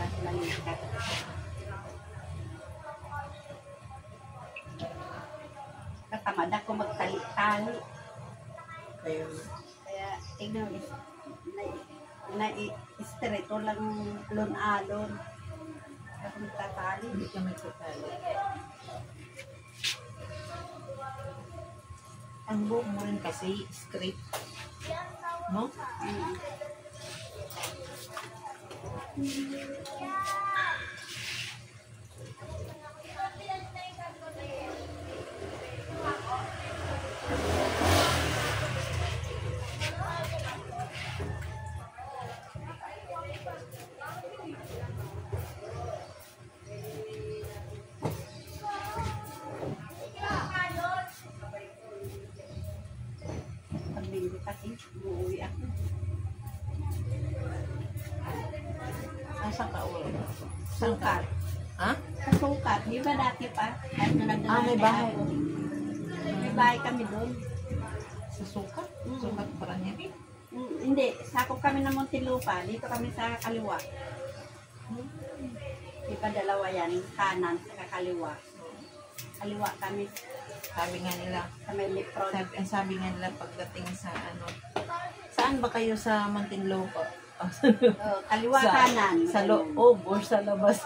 Nalikat. Katamad ako magtali-tali. Ayun. Kaya, tignan mo, na-istrito lang lon-alon. Ako magtatali. Hindi ka magtatali. Ang buhok mo rin kasi straight. No? Pag-linggo kasi, uuwi ako. Saan ka uwi? Sukat. Ha? Sa sukat. Di ba dati pa? Kahit na May bahay. May bahay kami doon. Sa sukat? Sukat para niya. Hindi. Sakop kami ng Muntinlupa. Dito kami sa kaliwa. Di ba dalawa yan? Kanan sa kaliwa. Kaliwa kami Sabi nga nila. sa may Lipron. Sabi nga nila pagdating sa ano. Saan ba kayo sa Muntinlupa? Kaliwa sa, kanan. Sa loob or sa labas?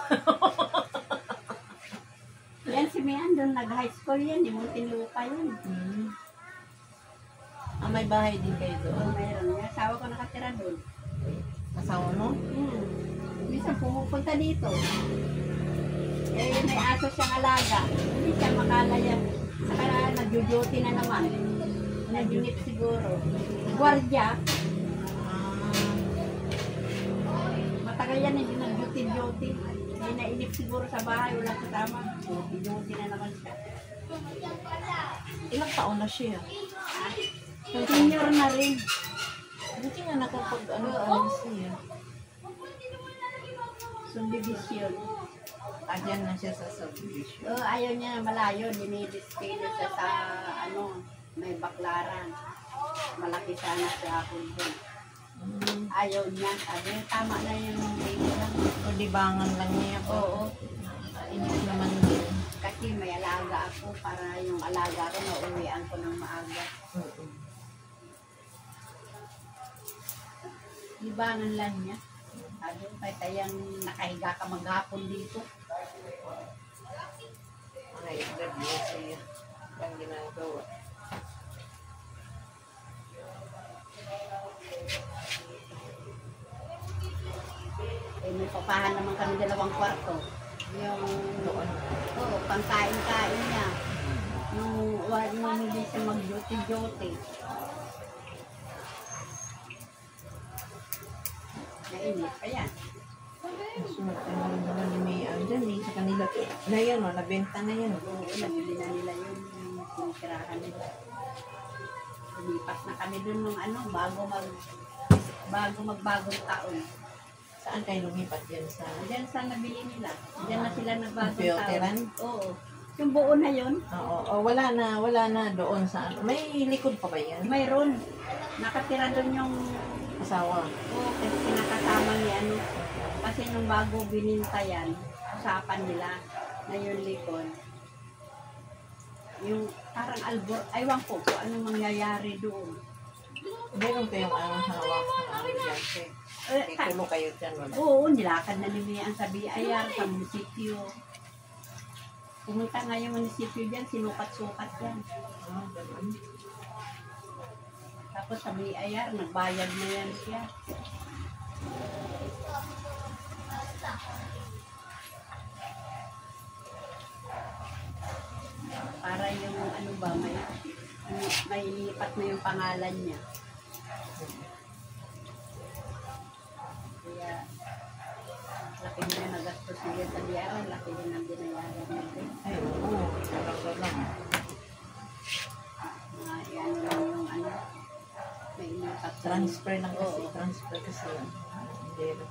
Yan si Mian doon nag-high school yan. Di Muntinlupa yun. May bahay din kayo doon? Mayroon nga. Asawa ko nakatira doon. Asawa mo? Minsan pumupunta dito. Eh, may aso siyang alaga. Hindi siya makalaya. Saka nag-duty na naman. Nag-unit siguro. Guardia. Matagal yan hindi nag-duty. Hindi nainip siguro sa bahay. Wala kasama. Duty na naman siya. Ilang taon na siya? Senior na rin. Buti nga nakapag ano siya. Subdivision. Diyan na siya sa subdivision. Ayaw niya na malayo. Dinidisplay niya siya sa may baklaran. Malaki sana siya ako doon. Ayaw niya. Sabi, tama na yung baby lang. O dibangan lang niya po. Oo. Inis naman din. Kasi may alaga ako para yung alaga ko nauwian ko ng maaga. Libangan lang niya. Sabi ko, kahit tayang nakahiga ka maghapon dito. Ay, grabe siya. Ang ginagawa. Eh, may papahan naman kami 2 kwarto. Yung, pangkain-kain niya. Nung hindi siya mag-duty-duty. Nainit pa yan. Sumat na rin naman ni Mayan dyan eh. Sa kanila. Na yan o, nabenta na yan. Oo, nabili na nila yun. Yung sinitirahan nila. Lumipas na kami dun nung bago magbagong taon. Saan kayo lumipat yan sa... Diyan sa nabili nila. Diyan na sila nagbagong Filteran? taon. Oo. Yung buo na yun. Oo, wala na doon sa... May likod pa ba yan? Mayroon. Nakatira doon yung... Asawa. Oo, kasi kinakasama ni Kasi nung bago bininta yan, usapan nila na yung likod. Yung parang albor, aywan ko kung anong mangyayari doon. Meron kayong hawak na estudyante. May tulo kayo dyan, wala? Oo, nilakad na ni Mian sa BIR, sa munisipyo. Pumunta nga yung munisipyo dyan, sinukat-sukat yan. Ganun. Tapos sa BIR, nagbayad na yan siya. Para yung may lipat na yung pangalan niya. Kaya, laki din na nagastos niya sa BIR, laki din ang binayaran niya. Ay, oo. Talaga lang. Yan lang yung may ilipat. Transfer lang kasi. Transfer kasi yan.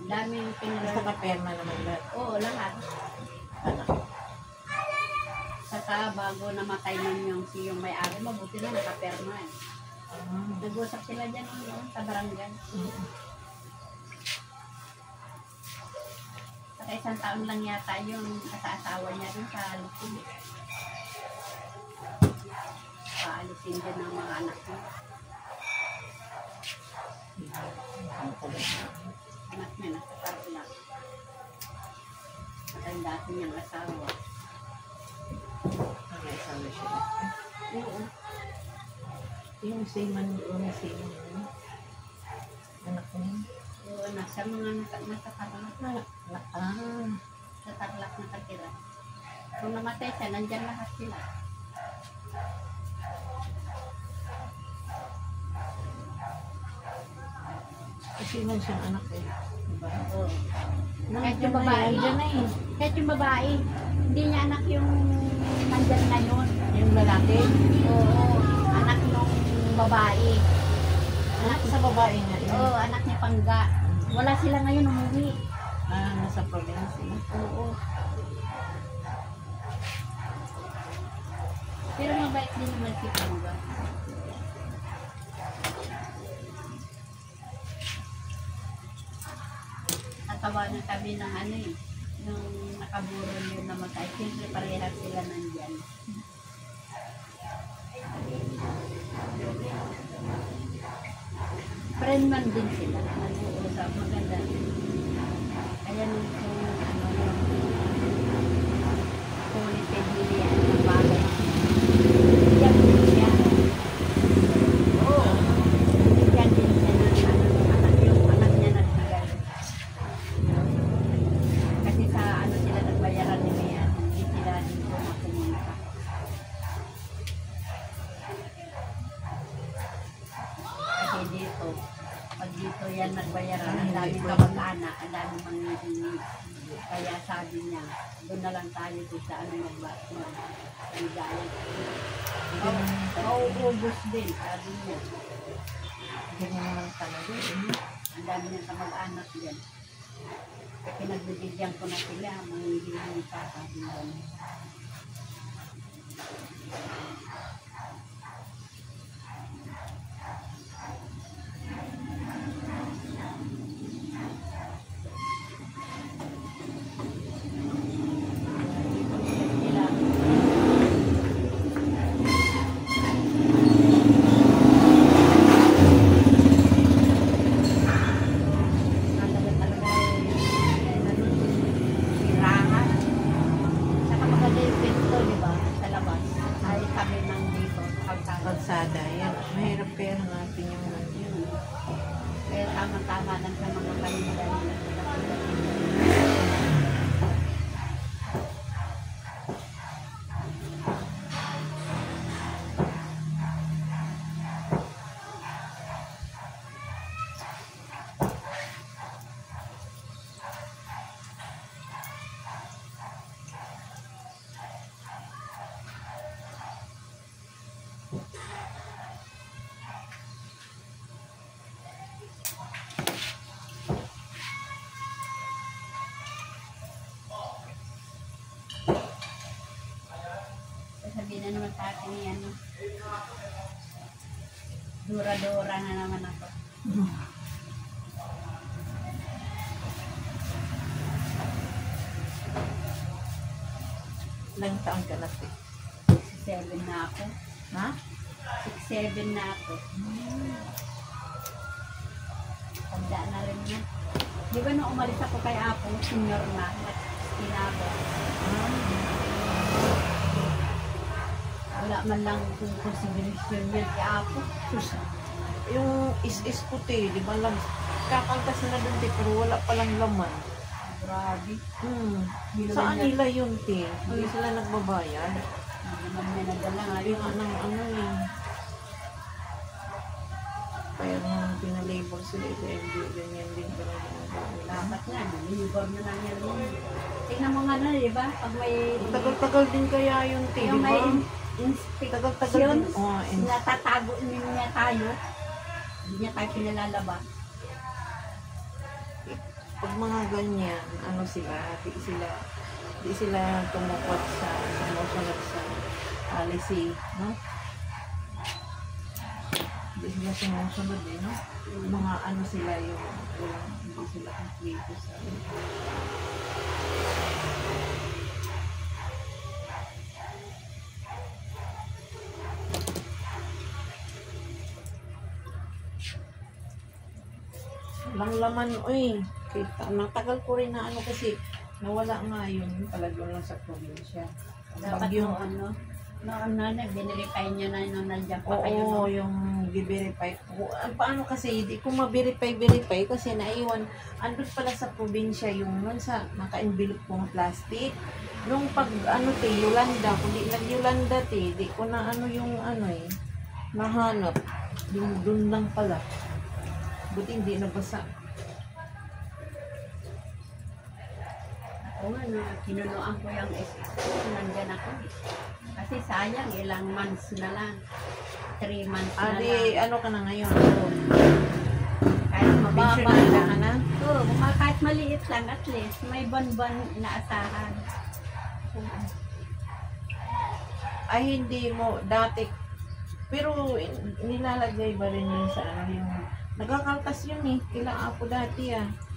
Daming Basta pinag- ka-perma naman lahat. Oo, lahat. Anak. Saka bago namatay nun yung may-ari, mabuti na nakaperma eh. Nag-usap sila dyan sa barangay. Sa Sa isang taon lang yata yung asawa niya dun sa alisin. Paalisin din ng mga anak niya. Anak niya nasa Tarlac. At ang dati niyang asawa. May asawa siya. Oo. Yung seaman, anak niya. Oo, nasa mga nasa Tarlac. Sa Tarlac nakatira. Kung namatay siya, nandyan lahat sila. Kasi man siyang anak eh. Diba? Oo. Kahit yung babae. Andyan na eh. Kahit yung babae, hindi niya anak yung nandyan ngayon. Yung lalaki. Oo, anak nung babae. Anak sa babae na yun. Oo, anak niya Pangga. Wala sila ngayon umuwi. Nasa province eh. Oo. Pero mabait din naman si Pangga. Natawanan kami ng ano eh. Yung nakaburo yun namatay. Siyempre parehas sila nandyan. Friend man din sila. Nag-uusap. Maganda. Kaya nung ano yung quality nila ang bagay. Yan din siya. Oo. Yan din siya ng anak yung anak niya nagbigay. Kasi sa ano sila nagbayaran ni Mia. Hindi sila dito makumunta. Kasi dito, pag dito yan nagbayaran, ang dami kamag-anak, ang dami manghihingi. Kaya sabi niya, doon na lang tayo doon sa ano mag-ligayag. Mauubos din, sabi niya. Ganyan naman talaga eh. Ang dami niyang kamag-anak din. Pinagbibigyan ko na sila, manghihingi pa, sabi niya. Kalsada, yan. Mahirap kaya hanapin yung yun. Kaya tama-tama lang sa mga kanila nila. Sabihin na naman sa akin yan. Dura-dura na naman ako. Ilang taon ka na eh? 6'7" na ako. Ha? 6'7" na ako. Tanda na rin niya. Di ba nung umalis ako kay Apo, senior na, kinabo. Wala man lang kung consideration yun kay Apo. Yung is puti, di ba lang? Kakaltas na doon te, pero wala palang laman. Grabe. Saan nila yun te? Hindi sila nagbabayad. Hindi naman niya nadala nga Yung yun. ano eh. Kaya nga pinalabel sila ito, ganyan din pala ginagawa nila. Dapat nga, nilibor na lang yan din. Tingnan mo nga na, di ba? Pag may... Tagal-tagal din kaya yun te, di Yung ba? may Tagal-tagal inspection, din. Oh, natatago niya tayo. Hindi niya tayo pinalalaba. pag mga ganyan, ano sila, di sila tumupad sa sumusunod sa policy, no? Di sila sumusunod eh, no? Mga ano sila yung hindi sila complete sa walang laman, uy. Kita, matagal ko rin na ano kasi nawala nga yun, talagang lang sa probinsya. Dapat Bagyo. mo ano, noon na, binirify niyo na nung nandiyan pa kayo. Oo, yung i-verify. Paano kasi, hindi ko ma-verify kasi naiwan. Andun pala sa probinsya yung nun sa naka-envelope kong plastic. Nung pag, Yolanda, kundi nag-Yolanda, di ko na yung nahanap. Yung dun lang pala. Buti hindi nabasa. Oo nga, no, kinunuan ko yung SS ko, nandyan ako. Kasi sayang, ilang months na lang. 3 months na lang. Ano ka na ngayon? Kahit mababa Pensionada lang. ka na? Oo, kahit maliit lang, at least may buwan-buwan inaasahan. Ay, hindi mo, dati, pero nilalagay ba rin yun sa yung, nagkakaltas yun kila Apo dati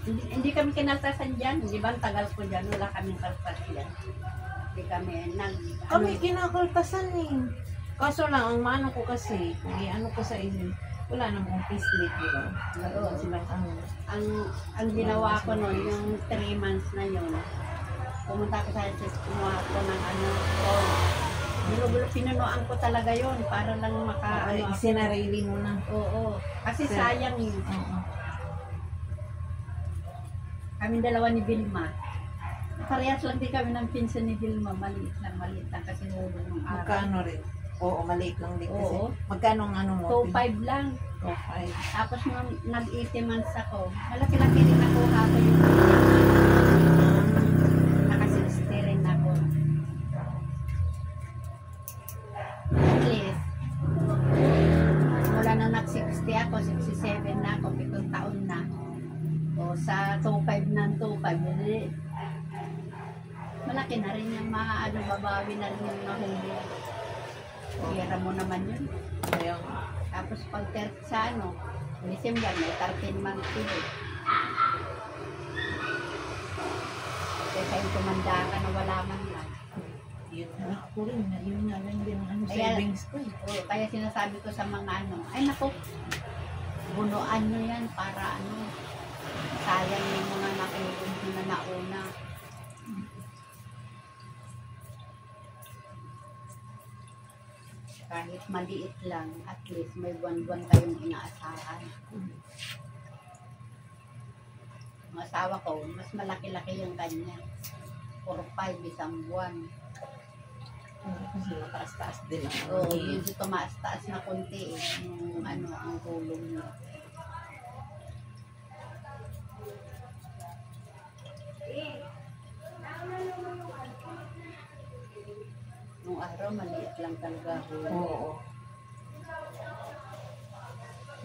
Hindi kami kinaltasan dyan. Di ba, ang tagal ko dyan, wala kaming kaltas dyan. Hindi kami Kami kinakaltasan Kaso lang, ang maano ko kasi, kung ko sa isip, wala namang payslip, di ba? Oo. Silang ang ginawa ko noon, yung 3 months na yun, pumunta ko sa SS, kumuha ko ng pinunuan ko talaga yun para lang sinarili mo na. Oo. Kasi sayang yun. Oo. Kaming dalawa ni Vilma. Parehas lang din kami ng pinsan ni Vilma. Maliit lang kasi hulo ng araw. Magkano rin? Oo, maliit lang din kasi. Oo. Magkano ang ano mo? 2.5 lang. 2.5. Tapos nung nag-80 months ako, malaki-laki rin nakuha ko yung naka-60 rin ako. At least, mula na nag-60 ako, 67 na ako, 7 taon na. O sa 2.5 ng 2.5, hindi. Malaki na rin yung babawi na rin yung nahuli. Pira mo naman yun. Kaya Tapos pag sa December, may 13 months yun. Kaya yung tumanda ka na wala man lang. yun na ako rin. Yun nga lang din ang Kaya- savings ko. Kaya sinasabi ko sa mga ay naku, bunuan nyo yan para sayang yung mga nakinig na nauna. Kahit maliit lang, at least may buwan-buwan kayong inaasahan. Ang asawa ko, mas malaki-laki yung kanya. 4-5 isang buwan. Kasi mataas-taas din ang Oo, medyo tumaas-taas na konti yung ang tulong niya. Nung araw, maliit lang talaga. Oo.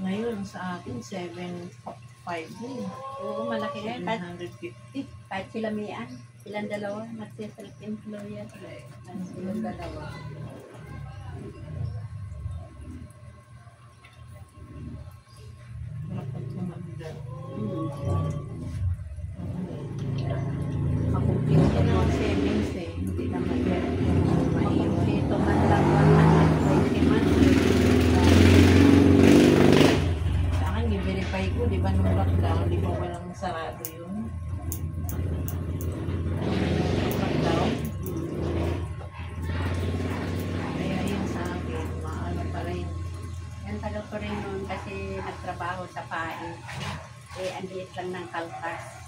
Ngayon sa akin, 7.5 din. Oo, malaki rin. Kahit 750. sila mian, silang dalawa, nagsiself-employer. Silang dalawa. Dapat tumanda. Makumpute Yan na. ang savings hindi naman yan yung maiwan. Makumpute man lang 120 man. Sa akin, i-verify ko, di ba nung lockdown, di ba walang sarado yun? Lockdown. Kaya yun sa akin, maano pa rin. Yan tagal ko rin noon kasi nagtrabaho sa PAE. Ang liit lang ng kaltas.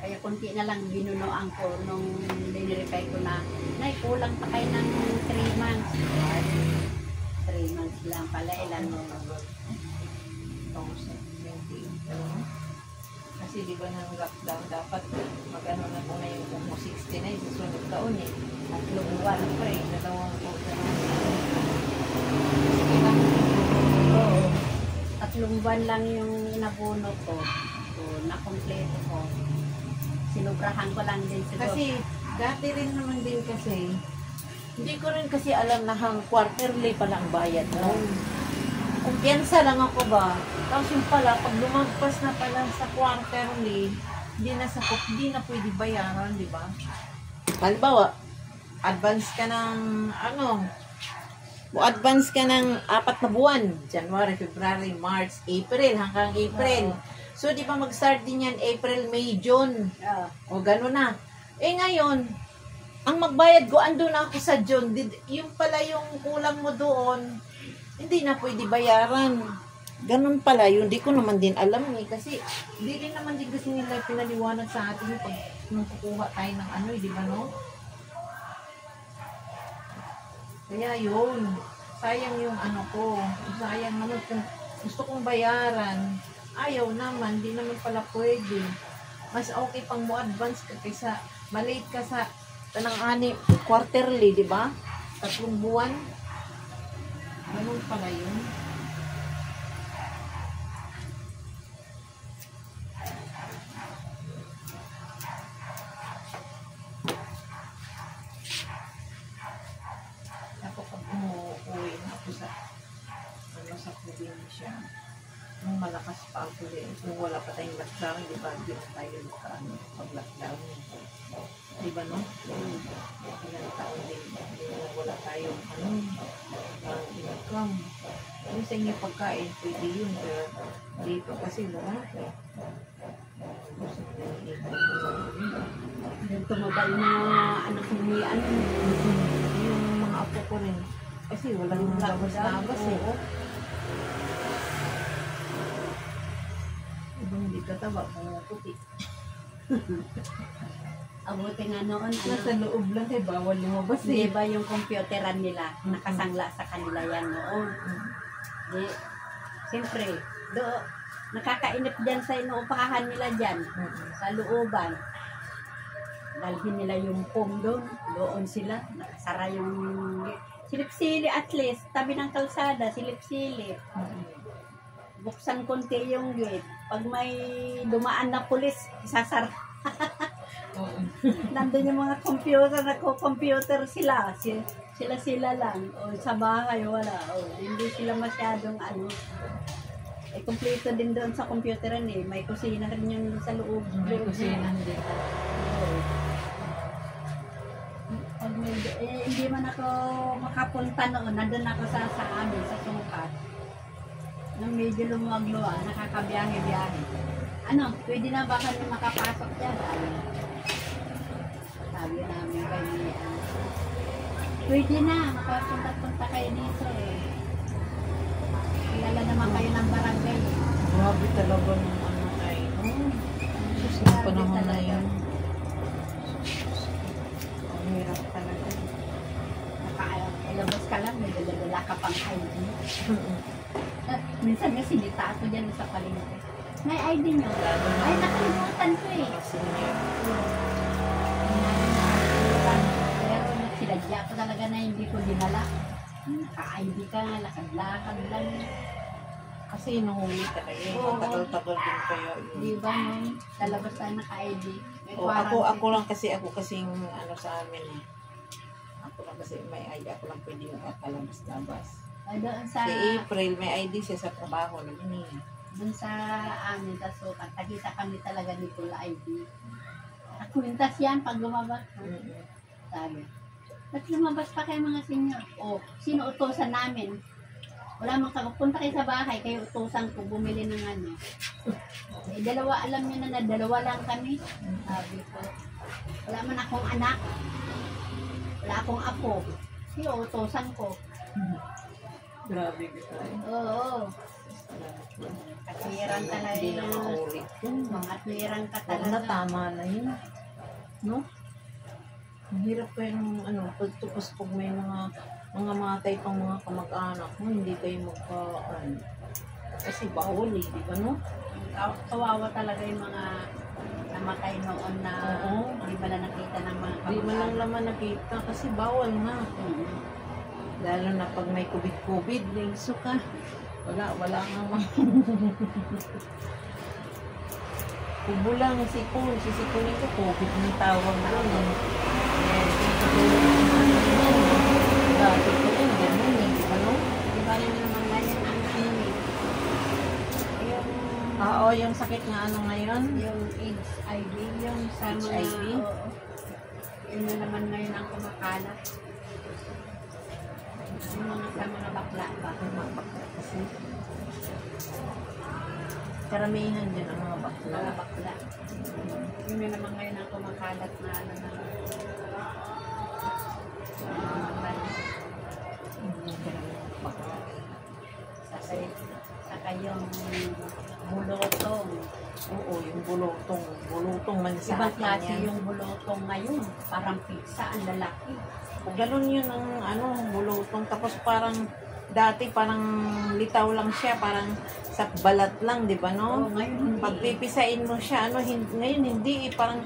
Kaya kunti na lang binunuan ko nung binirify ko na, nay, kulang pa kayo ng 3 months. 3 months lang pala, ilan mo. 2020. Kasi di ba nang lockdown, dapat mag-ano na ko ngayon kung 60 na yung susunod taon Tatlong buwan. Siyempre, dalawang Oo. 3 buwan lang yung nabuno ko. So, nakompleto ko. Sinubrahan ko lang din siguro. Kasi, dati rin naman din kasi, hindi ko rin kasi alam na quarterly pala ang bayad mo. Kumpiyansa lang ako ba? Tapos yung pala, pag lumagpas na pala sa quarterly, hindi na pwede bayaran, di ba? Halimbawa, advance ka ng advance ka ng 4 na buwan. January, February, March, April, hanggang April. So, di ba mag-start din yan April, May, June. O gano'n na. Eh ngayon, ang magbayad ko, ando na ako sa June. Yung pala yung kulang mo doon, hindi na pwede bayaran. Ganun pala, yun di ko naman din alam eh. Kasi, hindi rin naman din kasi nila pinaliwanag sa atin pag nung kukuha tayo ng ano, di ba no? Kaya yun, sayang yung ano ko. Sayang naman kung gusto kong bayaran. Ayaw naman, di naman pala pwede. Mas okay pang mo advance ka kaysa malate ka sa tanang quarterly, di ba? 3 buwan. Ganun pala yun. Umuwi na ako sa probinsya. Nung malakas pa ako din. Nung wala pa tayong lockdown, di ba? Hindi na tayo pag-lockdown. Di ba, no? Ilang taon din. Wala tayong income. Yung sa inyo pagkain, pwede yun. Pero dito kasi wala. Yung tumaba yung mga anak ni ano. Yung mga apo ko rin. Kasi walang labas-labas eh. Ibang hindi kataba, puti. Abuti nga noon, Nasa loob lang eh, bawal lumabas di eh. ba yung computeran nila, nakasangla sa kanila yan noon. Di, siyempre, nakakainip dyan sa inuupahan nila dyan, sa looban. Dalhin nila yung foam doon sila, nakasara yung silip-sili at least, tabi ng kalsada, silip-sili. Buksan konti yung gate. Pag may dumaan na pulis, isasara. Nandun yung mga computer, nagko-computer sila. Sila lang. O, sa bahay, wala. O, hindi sila masyadong ano. Eh, kompleto din doon sa computeran eh. May kusina rin yung sa loob. May kusina din. Hindi man ako makapunta noon. Nandun ako sa amin, sa Sukat. Nung medyo lumuwag-luwa, nakakabiyahe-biyahe. Ano, pwede na ba kami makapasok dyan? Sabi namin kayo niya. Pwede na, makapunta-punta kayo dito eh. Kilala naman kayo ng barangay. Grabe talaga ng ano ay. Sa panahon na yun. Ang hirap talaga. Ilabas ka lang, may dala-dala ka pang ID. Minsan nga sinita ako dyan sa palengke. May ID nyo? Ay, nakalimutan ko eh. Pero sinadya ko talaga na hindi ko dinala. Naka-ID ka, lakad-lakad lang. Kasi inuhuli ka kayo. Matagal-tagal din kayo. Di ba nung lalabas tayo naka-ID? Ako lang kasi ano sa amin eh. Ako lang kasi may ID. Ako lang pwede yung kalabas-labas. Doon sa... Si April, may ID siya sa trabaho namin eh. Doon sa amin, sa Sukat, nakita kami talaga dito na ID. Nakwintas yan pag lumabas. Sabi, ba't lumabas pa kayo mga senior? O, sino utosan namin? Wala mang punta kayo sa bahay, kayo utosan ko, bumili ng ano. Eh, dalawa, alam niyo na dalawa lang kami. Sabi ko, wala man akong anak. Wala akong apo. Sino utosan ko? Grabe ka tayo. Oo. Katwiran talaga Hindi na yun. maulit. Mga twiran ka Talaga talaga. tama na yun. No? Ang hirap pa yung pagtupos pag may mga type pang mga kamag-anak mo, hindi kayo kasi bawal eh, di ba no? Kawawa talaga yung mga namatay noon na hindi ba na nakita ng mga Hindi man lang naman nakita kasi bawal na. Lalo na pag may COVID, lingso ka. Wala nga mga. Kubo lang, sisikunin ko, COVID ng tawag doon. Dati ko rin, ganun eh, di ba no? Di ba rin naman ngayon ang Oo, yung sakit nga ano ngayon? yung HIV, yung sa mga... HIV? Oo. Yun na naman ngayon ang kumakalat. Yung mga sa mga bakla ba? Ang mga bakla kasi. Karamihan din ang mga bakla. Mga bakla. Yun na naman ngayon ang kumakalat na ano na. Bakla. Saka yung bulotong. Oo, yung bulutong. Bulutong man sa Ibang akin klase yan. yung bulotong ngayon. Parang pizza, ang lalaki. Ganun yun ang bulutong. Tapos parang dati parang litaw lang siya, parang sa balat lang, di ba no? Oo, ngayon hindi. Pag pipisain mo siya, ngayon hindi, parang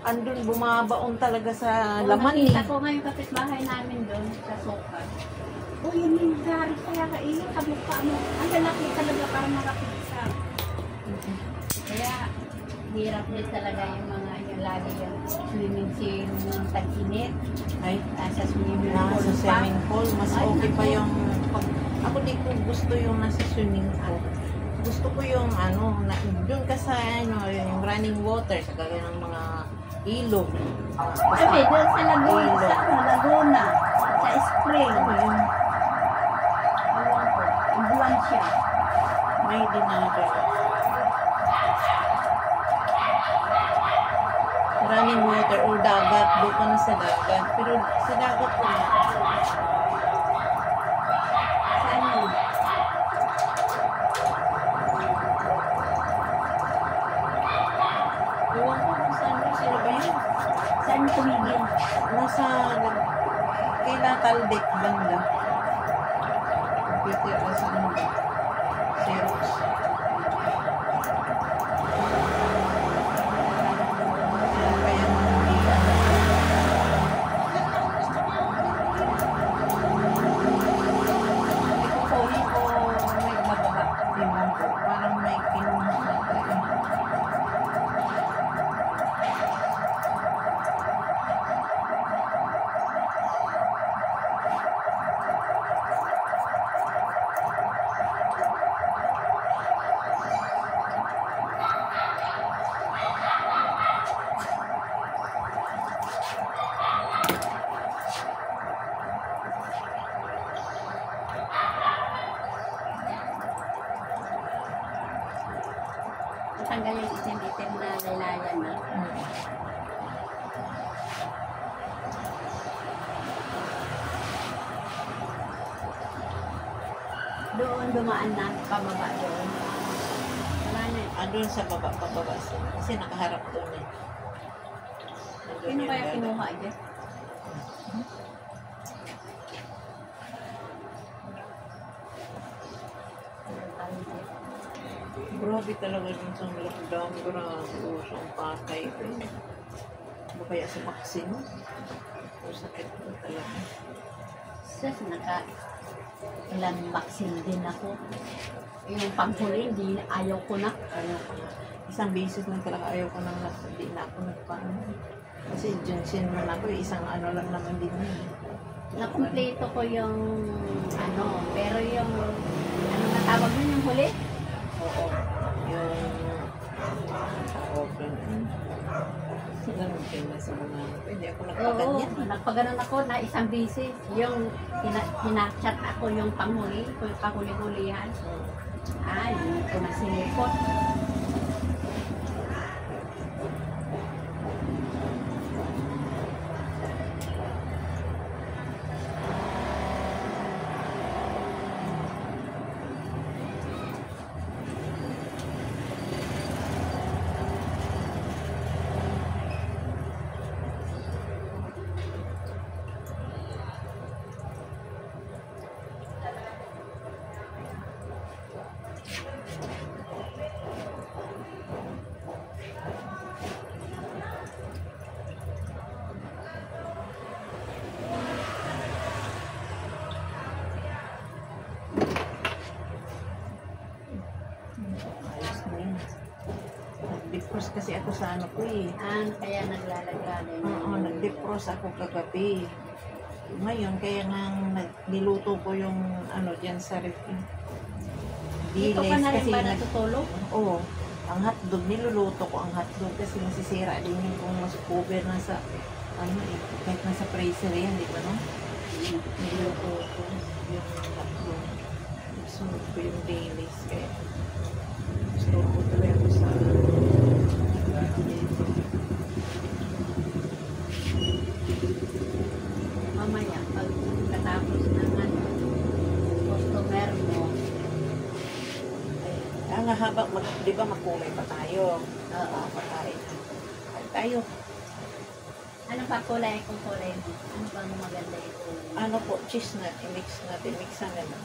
andun bumabaon talaga sa laman eh. Nakita ko ngayon kapitbahay namin doon sa sofa. Oh, yun yung gari kaya kainin, kamukha mo. Ang lalaki talaga parang nakapizza. Kaya, hirap din talaga yung mga yung lagi yung swimming yung tag-init. Ay, Nasa swimming pool nasa pa. swimming pool, mas Ay, okay pa naku. yung ako di ko gusto yung nasa swimming pool. Gusto ko yung doon ka sa yung running water sa gaya ng mga ilog. Sabi, doon sa Laguna, Ilog. sa Laguna, sa spring. Ano yun? Ewan ko, ang buwan siya. May dinaga. Running water or dagat, doon ka na sa dagat. Pero sa dagat ko Saan yun? iwan ko kung saan ba yun? Saan tumigil? Nasa kila Talbek banda. Peter sa ano ba? Xerox. Kaya hindi Ikukuhin ko may mababa. Tingnan ko. Parang may kinuha sa tayo. Tanggal yung itim-itim na laylayan na. Doon dumaan na, pababa doon. Wala na. Andun sa baba, pababa siya. Kasi nakaharap doon eh. Andun Sino yung kaya dada. kinuha dyan? Grabe talaga dun sa lockdown. Grabe. Ang patay. Ano kaya sa vaccine? O sakit ko talaga. Sus, ilang vaccine din ako. Yung panghuli, hindi, ayaw ko na. Ayaw ko na. Isang beses lang talaga ayaw ko nang hindi na ako nagpaano. Kasi Johnson man ako, isang ano lang naman din yun. Nakumpleto ko yung pero yung, ano na tawag nun yung huli? Oo. Yung open. Ganun kayo na sa mga pwede ako Oo, nagpaganyan. nagpaganon ako na isang bisis. Yung hinachat ako yung panghuli, yung kahuli-hulihan. Ay, hindi ko na sinipot. Ayos na yun. Nag-defrost kasi ako sa ano ko eh. Kaya naglalagay. Oo, nag-defrost ako kagabi. Ngayon, kaya nga niluto ko yung ano dyan sa ref. Dito ka na rin ba natutulog? Oo. Ang hotdog, niluluto ko ang hotdog kasi masisira din yung kung mas cover na sa ano eh, kahit nasa freezer yan, di ba no? Niluto ko yung tatlo. Sunod ko yung dailies. Kaya gusto ko tuloy ako sa Mamaya, pag katapos ng customer mo, ang haba, di ba magkulay pa tayo? oo. Patayin na. Kain tayo. Ano pa kulay kung kulay mo? Ano bang maganda ito? Ano po, cheese natin, mix natin, mixan na lang.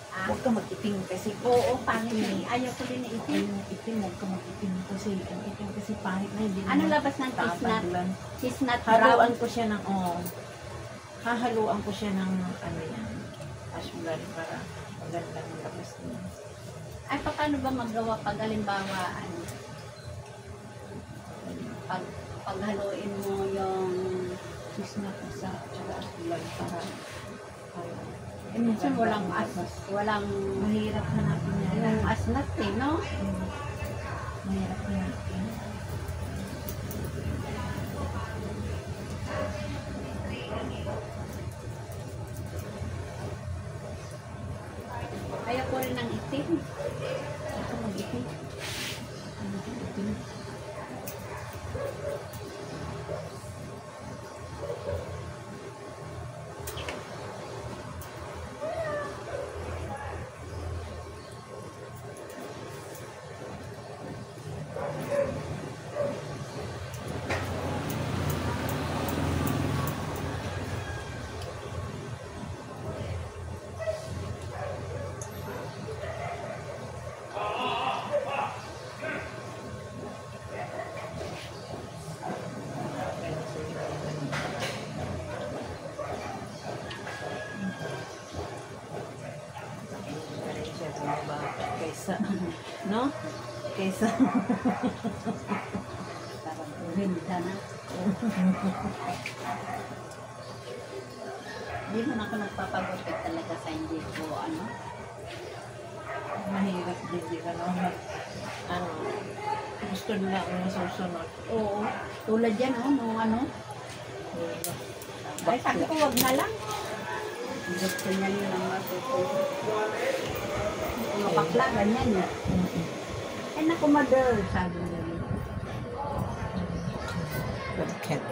Ah, Huwag ka mag-itim kasi. oo, pangit na eh. Ayaw ko din na itim. Yung itim, huwag ka mag-itim kasi. Ang itim kasi pangit na hindi. Ano naman labas ng chestnut? tataglan. Chestnut Haluan brown. ko siya ng, hahaluan ko siya ng, ano yan, ash blood para maganda ng labas niya. Ay, paano ba magawa pag halimbawa, ano, paghaluin mo yung, Cheese na isa, tsaka ash blood para, eh, minsan walang walang, mahirap hanapin niya. yung asnat eh, no? Mahirap hanapin. Ayaw ko rin ng itim. Ako mag-itim. Ano yung itim? Kaysa, no? Kaysa, Parang rinda na. Hindi mo na ako nagpapagupit talaga sa hindi ko, ano. mahirap din, di ba, no? Ano, gusto nila ang nasusunod. Oo. Tulad yan, oh, nung ano. Ay, sabi ko, wag na lang. Gusto niya yun ang masusunod. Mga bakla, ganyan eh. Ay, naku, mother, sabi niya. But can't.